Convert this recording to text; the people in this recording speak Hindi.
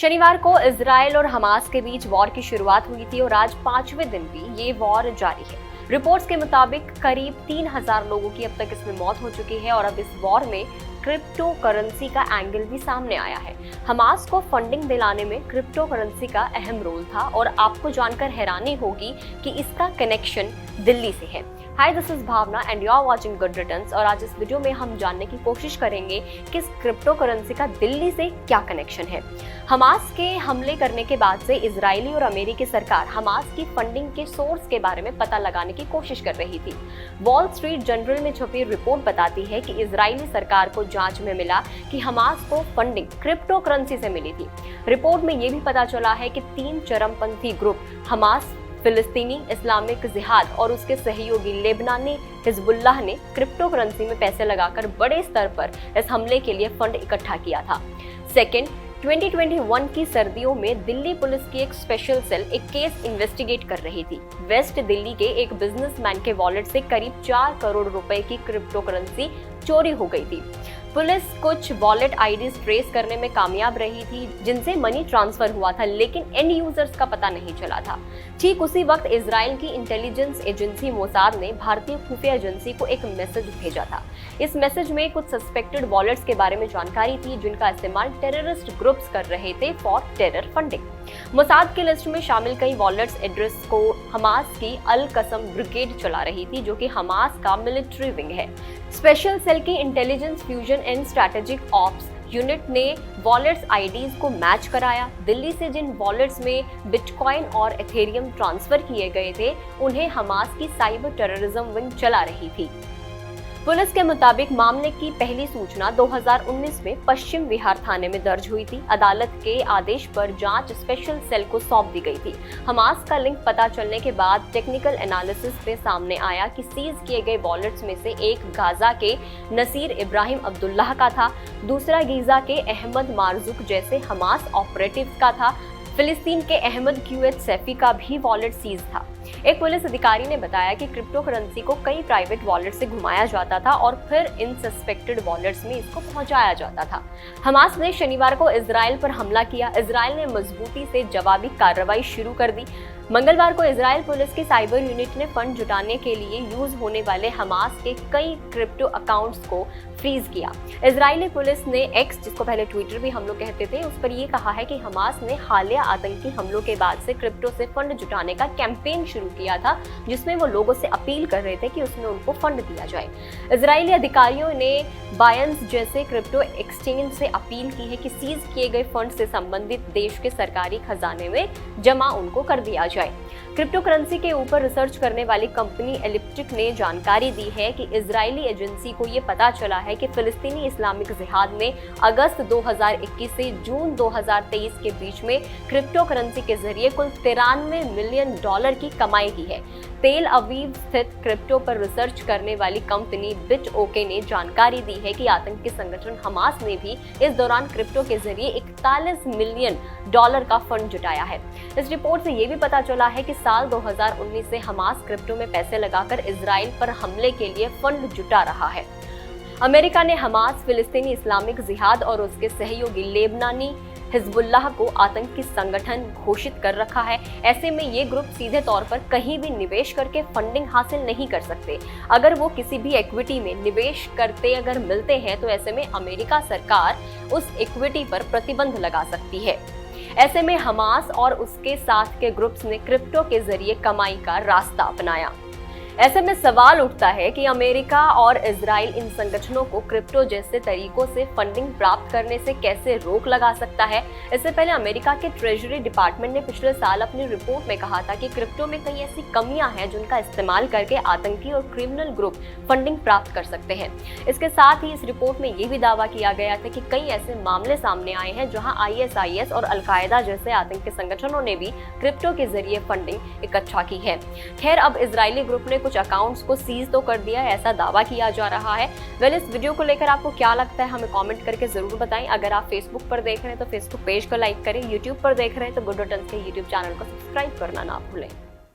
शनिवार को इजराइल और हमास के बीच वॉर की शुरुआत हुई थी और आज 5वें दिन भी ये वॉर जारी है। रिपोर्ट्स के मुताबिक करीब 3000 लोगों की अब तक इसमें मौत हो चुकी है और अब इस वॉर में क्रिप्टो करेंसी का एंगल भी सामने आया है। हमास को फंडिंग दिलाने में क्रिप्टो करेंसी का अहम रोल था और आपको जानकर हैरानी होगी कि इसका कनेक्शन दिल्ली से है। Hi, this is Bhavna and you are watching Good Returns. और आज इस वीडियो में हम जानने की कोशिश करेंगे कि इस क्रिप्टो करेंसी का दिल्ली से क्या कनेक्शन है। हमास के हमले करने के बाद से इजरायली और अमेरिकी सरकार हमास की फंडिंग के सोर्स के बारे में पता लगाने की कोशिश कर रही थी। वॉल स्ट्रीट जर्नल में छपी रिपोर्ट बताती है कि इजरायली सरकार को जांच में मिला कि हमास को फंडिंग क्रिप्टो करेंसी से मिली थी। रिपोर्ट में यह भी पता चला है कि 3 चरमपंथी ग्रुप हमास, फिलिस्तीनी इस्लामिक जिहाद और उसके सहयोगी लेबनानी हिजबुल्लाह ने क्रिप्टो करेंसी में पैसे लगाकर बड़े स्तर पर इस हमले के लिए फंड इकट्ठा किया था। सेकेंड, 2021 की सर्दियों में दिल्ली पुलिस की एक स्पेशल सेल एक केस इन्वेस्टिगेट कर रही थी। वेस्ट दिल्ली के एक बिजनेसमैन के वॉलेट से करीब 4 करोड़ रुपए की क्रिप्टो करेंसी चोरी हो गई थी। पुलिस कुछ वॉलेट आईडीज ट्रेस करने में कामयाब रही थी जिनसे मनी ट्रांसफर हुआ था, लेकिन एंड यूजर्स का पता नहीं चला था। ठीक उसी वक्त इजराइल की इंटेलिजेंस एजेंसी मोसाद ने भारतीय खुफिया एजेंसी को एक मैसेज भेजा था। इस मैसेज में कुछ सस्पेक्टेड वॉलेट्स के बारे में जानकारी थी जिनका इस्तेमाल टेररिस्ट ग्रुप्स कर रहे थे फॉर टेरर फंडिंग। मोसाद की लिस्ट में शामिल कई वॉलेट्स एड्रेस को हमास की अल कसम ब्रिगेड चला रही थी, जो कि हमास का मिलिट्री विंग है। स्पेशल सेल की intelligence fusion and strategic ops unit ने वॉलेट्स आईडीज को मैच कराया। दिल्ली से जिन वॉलेट्स में बिटकॉइन और एथेरियम ट्रांसफर किए गए थे उन्हें हमास की साइबर टेररिज्म विंग चला रही थी। पुलिस के मुताबिक मामले की पहली सूचना 2019 में पश्चिम विहार थाने में दर्ज हुई थी। अदालत के आदेश पर जांच स्पेशल सेल को सौंप दी गई थी। हमास का लिंक पता चलने के बाद टेक्निकल एनालिसिस में सामने आया कि सीज किए गए वॉलेट्स में से एक गाजा के नसीर इब्राहिम अब्दुल्लाह का था, दूसरा गीजा के अहमद मारजुक जैसे हमास ऑपरेटिव्स का था। फिलिस्तीन के अहमद क्यूएत सैफी का भी वॉलेट सीज था। एक पुलिस अधिकारी ने बताया कि क्रिप्टो करेंसी को कई प्राइवेट वॉलेट से घुमाया जाता था और फिर इन सस्पेक्टेड वॉलेट्स में इसको पहुंचाया जाता था। हमास ने शनिवार को इजराइल पर हमला किया। इजराइल ने मजबूती से जवाबी कार्रवाई शुरू कर दी। मंगलवार को इजराइल पुलिस की साइबर यूनिट ने फंड जुटाने के लिए यूज होने वाले हमास के कई क्रिप्टो अकाउंट्स को फ्रीज किया। इजरायली पुलिस ने एक्स, जिसको पहले ट्विटर भी हम लोग कहते थे, उस पर यह कहा है कि हमास ने हालिया आतंकी हमलों के बाद से क्रिप्टो से फंड जुटाने का कैंपेन शुरू किया था, जिसमें वो लोगों से अपील कर रहे थे कि उसमें उनको फंड दिया जाए। इजरायली अधिकारियों ने बायंस जैसे क्रिप्टो एक्सचेंज से अपील की है कि सीज किए गए फंड से संबंधित देश के सरकारी खजाने में जमा उनको कर दिया जाए। क्रिप्टो करेंसी के ऊपर रिसर्च करने वाली कंपनी एलिप्टिक ने जानकारी दी है कि इजरायली एजेंसी को ये पता चला है कि फिलिस्तीनी इस्लामिक जिहाद ने अगस्त 2021 से जून 2023 के बीच में क्रिप्टो करेंसी के जरिए कुल $93 मिलियन की कमाई की है। तेल अवीव स्थित क्रिप्टो पर रिसर्च करने वाली कंपनी बिटओके ने जानकारी दी है कि आतंकी संगठन हमास ने भी इस दौरान क्रिप्टो के जरिए $41 मिलियन का फंड जुटाया है। इस रिपोर्ट से ये भी पता चला है कि साल 2019 से हमास क्रिप्टो में पैसे लगाकर इजराइल पर हमले के लिए फंड जुटा रहा है। अमेरिका ने हमास, फिलिस्तीनी इस्लामिक जिहाद और उसके सहयोगी लेबनानी हिजबुल्लाह को आतंकी संगठन घोषित कर रखा है। ऐसे में ये ग्रुप सीधे तौर पर कहीं भी निवेश करके फंडिंग हासिल नहीं कर सकते। अगर वो किसी भी इक्विटी में निवेश करते अगर मिलते हैं तो ऐसे में अमेरिका सरकार उस इक्विटी पर प्रतिबंध लगा सकती है। ऐसे में हमास और उसके साथ के ग्रुप्स ने क्रिप्टो के जरिए कमाई का रास्ता अपनाया। ऐसे में सवाल उठता है कि अमेरिका और इजराइल इन संगठनों को क्रिप्टो जैसे तरीकों से फंडिंग प्राप्त करने से कैसे रोक लगा सकता है। इससे पहले अमेरिका के ट्रेजरी डिपार्टमेंट ने पिछले साल अपनी रिपोर्ट में कहा था कि क्रिप्टो में कई ऐसी कमियां हैं जिनका इस्तेमाल करके आतंकी और क्रिमिनल ग्रुप फंडिंग प्राप्त कर सकते हैं। इसके साथ ही इस रिपोर्ट में ये भी दावा किया गया था कि कई ऐसे मामले सामने आए हैं जहां ISIS और अलकायदा जैसे आतंकी संगठनों ने भी क्रिप्टो के जरिए फंडिंग इकट्ठा की है। खैर, अब इजरायली ग्रुप ने कुछ अकाउंट्स को सीज तो कर दिया, ऐसा दावा किया जा रहा है। इस वीडियो को लेकर आपको क्या लगता है हमें कमेंट करके जरूर बताएं। अगर आप फेसबुक पर देख रहे हैं तो फेसबुक पेज को लाइक करें, यूट्यूब पर देख रहे हैं तो गुड रिटर्न्स के यूट्यूब चैनल को सब्सक्राइब करना ना भूलें।